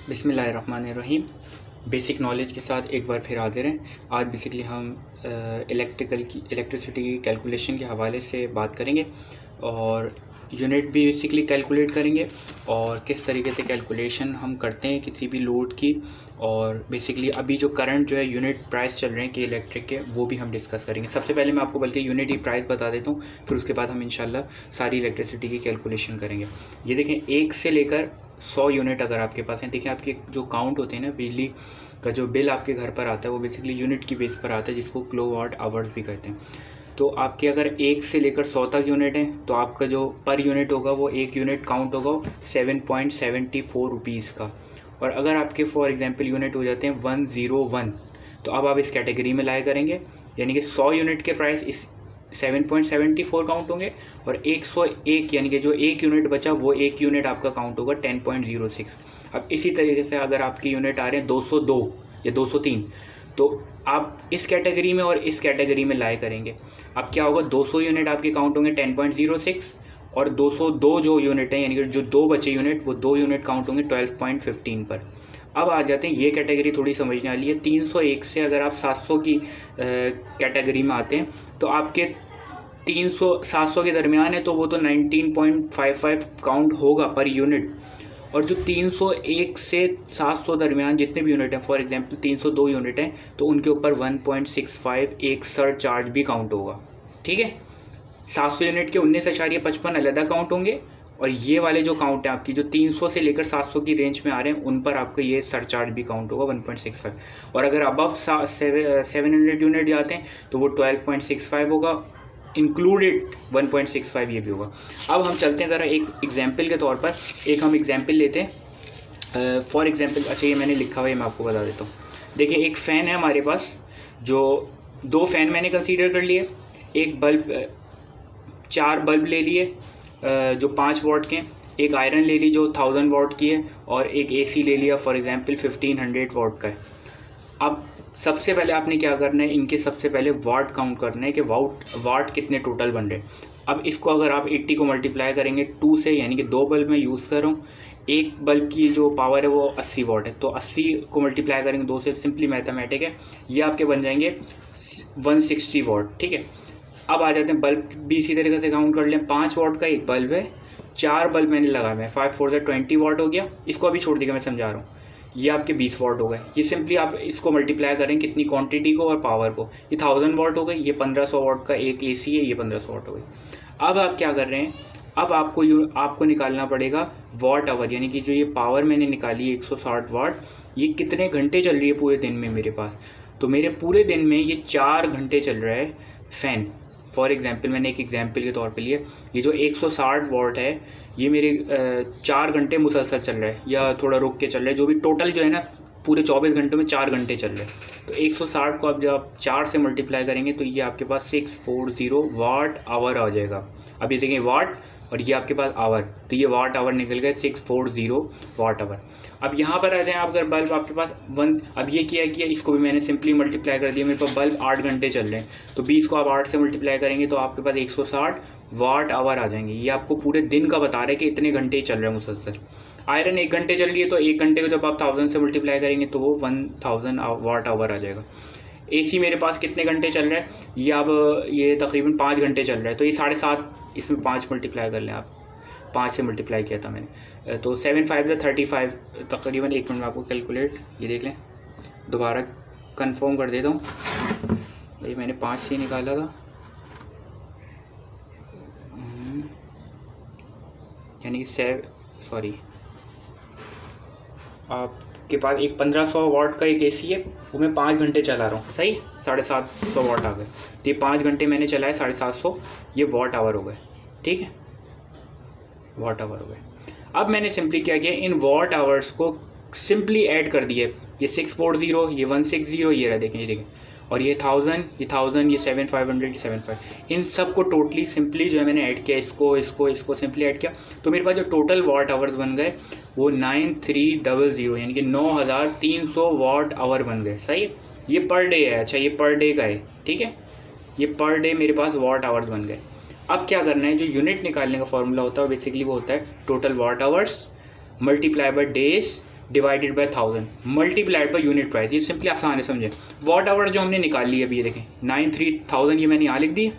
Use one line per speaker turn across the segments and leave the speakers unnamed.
बिस्मिल्लाहिर्रहमानिर्रहीम। Basic knowledge के साथ एक बार फिर हाजिर हैं। आज बेसिकली हम इलेक्ट्रिसिटी की कैलकुलेशन के हवाले से बात करेंगे और यूनिट भी बेसिकली कैलकुलेट करेंगे और किस तरीके से कैलकुलेशन हम करते हैं किसी भी लोड की, और बेसिकली अभी जो करंट जो है यूनिट प्राइस चल रहे हैं कि इलेक्ट्रिक के, वो भी हम डिस्कस करेंगे। सबसे पहले मैं आपको बल्कि यूनिट ही प्राइस बता देता हूँ, फिर उसके बाद हम इंशाल्लाह सारी इलेक्ट्रिसिटी की कैलकुलेशन करेंगे। ये देखें, 1 से लेकर 100 यूनिट अगर आपके पास हैं। देखिए, आपके जो काउंट होते हैं ना, बिजली का जो बिल आपके घर पर आता है वो बेसिकली यूनिट की बेस पर आता है, जिसको किलोवाट आवर्स भी कहते हैं। तो आपके अगर 1 से लेकर 100 तक यूनिट हैं तो आपका जो पर यूनिट होगा वो एक यूनिट काउंट होगा 7.74 रुपीज़ का। और अगर आपके फॉर एग्जांपल यूनिट हो जाते हैं 101, तो अब आप इस कैटेगरी में लाया करेंगे, यानी कि 100 यूनिट के प्राइस इस 7.74 काउंट होंगे और 101 यानी कि जो एक यूनिट बचा वो एक यूनिट आपका काउंट होगा 10.06। अब इसी तरीके से अगर आपकी यूनिट आ रहे हैं 202 या 203, तो आप इस कैटेगरी में और इस कैटेगरी में लाए करेंगे। अब क्या होगा, 200 यूनिट आपके काउंट होंगे 10.06 और 202 जो यूनिट हैं, यानी कि जो दो बचे यूनिट, वो 2 यूनिट काउंट होंगे 12.15 पर। अब आ जाते हैं, ये कैटेगरी थोड़ी समझने वाली है। 301 से अगर आप 700 की कैटेगरी में आते हैं तो आपके 300-700 के दरमियान है, तो वो तो 19.55 काउंट होगा पर यूनिट। और जो 301 से 700 दरमियान जितने भी यूनिट हैं, फॉर एग्जांपल 302 यूनिट हैं, तो उनके ऊपर 1.65 एक सर चार्ज भी काउंट होगा। ठीक है, 700 यूनिट के 19.55 अलग काउंट होंगे, और ये वाले जो काउंट है आपकी, जो 300 से लेकर 700 की रेंज में आ रहे हैं, उन पर आपका ये सरचार्ज भी काउंट होगा 1.65। और अगर अबव 700 यूनिट जाते हैं तो वो 12.65 होगा, इंक्लूडेड 1.65 ये भी होगा। अब हम चलते हैं ज़रा एक एग्जांपल के तौर पर, एक हम एग्जांपल लेते हैं। फॉर एग्जांपल, अच्छा ये मैंने लिखा हुआ है, मैं आपको बता देता हूँ। देखिए, एक फ़ैन है हमारे पास, जो 2 फ़ैन मैंने कंसीडर कर लिए, एक बल्ब, 4 बल्ब ले लिए जो 5 वाट के, एक आयरन ले ली जो 1000 वाट की है, और एक AC ले लिया फॉर एग्जांपल 1500 वाट का है। अब सबसे पहले आपने क्या करना है, इनके सबसे पहले वाट काउंट करना है कि वाट कितने टोटल बन रहे। अब इसको अगर आप 80 को मल्टीप्लाई करेंगे 2 से, यानी कि 2 बल्ब मैं यूज़ कर रहा हूँ, एक बल्ब की जो पावर है वो 80 वाट है, तो 80 को मल्टीप्लाई करेंगे 2 से, सिंपली मैथमेटिक है, ये आपके बन जाएंगे 160 वाट। ठीक है, अब आ जाते हैं बल्ब भी इसी तरीके से काउंट कर लें। 5 वाट का एक बल्ब है, 4 बल्ब मैंने लगाए हैं, 5 4 20 वाट हो गया। इसको अभी छोड़ दीजिएगा, मैं समझा रहा हूँ। ये आपके 20 वाट हो गए। ये सिंपली आप इसको मल्टीप्लाई करें कितनी क्वांटिटी को और पावर को, ये 1000 वाट हो गई, ये 1500 वाट का एक AC है, ये 1500 वाट हो गई। अब आप क्या कर रहे हैं, अब आपको निकालना पड़ेगा वाट आवर, यानी कि जो ये पावर मैंने निकाली है 160 वाट, ये कितने घंटे चल रही है पूरे दिन में मेरे पास। तो मेरे पूरे दिन में ये 4 घंटे चल रहा है फ़ैन। फॉर एग्जांपल, मैंने एक एग्जांपल के तौर पे लिए, ये जो 160 वाट है ये मेरे 4 घंटे मुसलसल चल रहा है, या थोड़ा रुक के चल रहा है, जो भी टोटल जो है ना पूरे 24 घंटों में 4 घंटे चल रहे हैं। तो 160 को आप जब आप 4 से मल्टीप्लाई करेंगे तो ये आपके पास 640 वाट आवर आ जाएगा। अब ये देखें वाट, और ये आपके पास आवर, तो ये वाट आवर निकल गए 640 वाट आवर। अब यहाँ पर आ जाएँ आप, अगर बल्ब आपके पास अब ये किया इसको भी मैंने सिंपली मल्टीप्लाई कर दिया, मेरे पास बल्ब 8 घंटे चल रहे हैं, तो 20 को आप 8 से मल्टीप्लाई करेंगे तो आपके पास 160 वाट आवर आ जाएंगे। ये आपको पूरे दिन का बता रहा है कि इतने घंटे चल रहे हैं मुसलसल। आयरन 1 घंटे चल रही है, तो 1 घंटे को जब आप 1000 से मल्टीप्लाई करेंगे तो वो 1000 वाट आवर आ जाएगा। AC मेरे पास कितने घंटे चल रहा है, ये अब ये तकरीबन 5 घंटे चल रहा है, तो ये 7.5, इसमें 5 मल्टीप्लाई कर लें आप, 5 से मल्टीप्लाई किया था मैंने, तो 7 5 से 35 तकरीबन। 1 मिनट में आपको कैलकुलेट, ये देख लें, दोबारा कंफर्म कर देता हूँ। ये मैंने 5 से निकाला था, यानी कि आपके पास एक 1500 वाट का एक AC है, वो मैं 5 घंटे चला रहा हूँ, सही, 750 वाट आ गए। तो ये 5 घंटे मैंने चलाए, 750, ये वाट आवर हो गए। ठीक है, वाट आवर हो गए। अब मैंने सिंपली क्या किया, इन वाट आवर्स को सिंपली ऐड कर दिए, ये 640, ये 160, ये रहा, देखें, और ये 1000, ये 7500, ये 75, इन सब को टोटली सिंपली जो है मैंने ऐड किया, इसको सिंपली ऐड किया, तो मेरे पास जो टोटल वाट आवर्स बन गए वो 9300, यानी कि 9300 वाट आवर बन गए। सही है, ये पर डे है। अच्छा, ये पर डे का है। ठीक है, ये पर डे मेरे पास वाट आवर्स बन गए। अब क्या करना है, जो यूनिट निकालने का फॉर्मूला होता है बेसिकली वो होता है total watt hours multiply by days divided by 1000 multiplied by unit price. ये सिंपली आसान है, समझे। वॉट आवर जो हमने निकाल ली अभी, ये देखें 93,000, ये मैंने यहाँ लिख दी।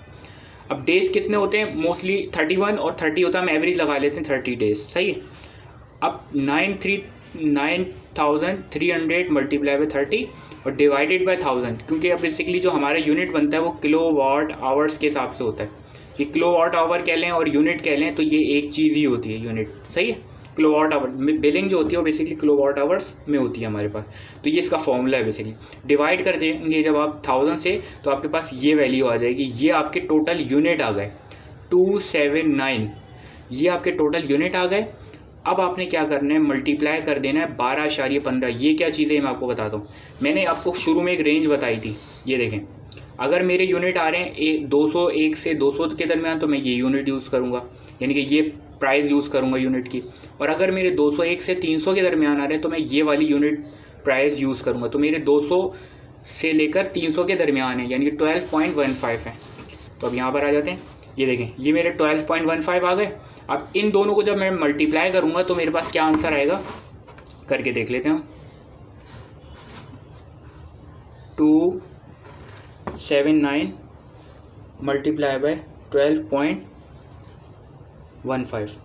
अब डेज कितने होते हैं, मोस्टली 31 और 30 होता है, हम एवरेज लगा लेते हैं 30 डेज, सही है। अब 9300 मल्टीप्लाई बाय 30 और डिवाइडेड बाय 1000, क्योंकि अब बेसिकली जो हमारा यूनिट बनता है वो किलो वाट आवर्स के हिसाब से होता है। ये किलो वाट आवर कह लें और यूनिट कह लें तो ये एक चीज़ ही होती है, यूनिट, सही है। किलो वाट आवर बिलिंग जो होती है वो बेसिकली किलो वाट आवर्स में होती है हमारे पास। तो ये इसका फॉर्मूला है बेसिकली। डिवाइड कर देंगे जब आप 1000 से तो आपके पास ये वैल्यू आ जाएगी। ये आपके टोटल यूनिट आ गए 279, ये आपके टोटल यूनिट आ गए। अब आपने क्या करना है, मल्टीप्लाई कर देना है 12.15। ये क्या चीज़ है मैं आपको बताता हूँ। मैंने आपको शुरू में एक रेंज बताई थी, ये देखें। अगर मेरे यूनिट आ रहे हैं 201 से 200 के दरमियान तो मैं ये यूनिट यूज़ करूँगा, यानी कि ये प्राइस यूज़ करूँगा यूनिट की। और अगर मेरे 201 से 300 के दरमियान आ रहे हैं तो मैं ये वाली यूनिट प्राइस यूज़ करूँगा। तो मेरे 200 से लेकर 300 के दरमियान है, यानी कि 12.15 है। तो अब यहाँ पर आ जाते हैं, ये देखें, ये मेरे 12.15 आ गए। अब इन दोनों को जब मैं मल्टीप्लाई करूँगा तो मेरे पास क्या आंसर आएगा, करके देख लेते हैं हम। 279 मल्टीप्लाई बाय 12.15,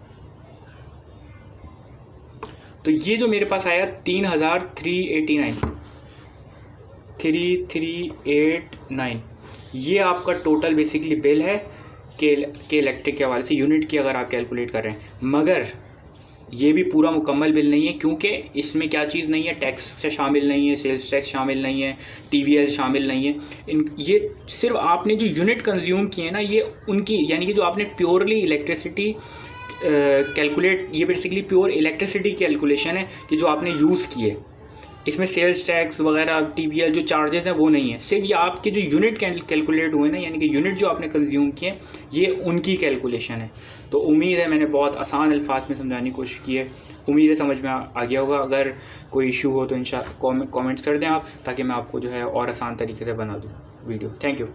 तो ये जो मेरे पास आया 3389, ये आपका टोटल बेसिकली बिल है के इलेक्ट्रिक के हवाले से यूनिट की अगर आप कैलकुलेट कर रहे हैं। मगर ये भी पूरा मुकम्मल बिल नहीं है, क्योंकि इसमें क्या चीज़ नहीं है, टैक्स से शामिल नहीं है, सेल्स टैक्स शामिल नहीं है, TVL शामिल नहीं है। ये सिर्फ आपने जो यूनिट कंज्यूम किए ना, ये उनकी, यानी कि जो आपने प्योरली इलेक्ट्रिसिटी कैलकुलेट, ये बेसिकली प्योर इलेक्ट्रिसिटी कैलकुलेशन है कि जो आपने यूज़ किए। इसमें सेल्स टैक्स वगैरह TVL जो चार्जेस हैं वो नहीं है, सिर्फ ये आपके जो यूनिट कैलकुलेट हुए ना, यानी कि यूनिट जो आपने कंज्यूम किए, ये उनकी कैलकुलेशन है। तो उम्मीद है मैंने बहुत आसान अल्फाज में समझाने की कोशिश की है, उम्मीद है समझ में आ गया होगा। अगर कोई इशू हो तो इंशाल्लाह कमेंट्स कर दें आप, ताकि मैं आपको जो है और आसान तरीके से बना दूँ वीडियो। Thank you.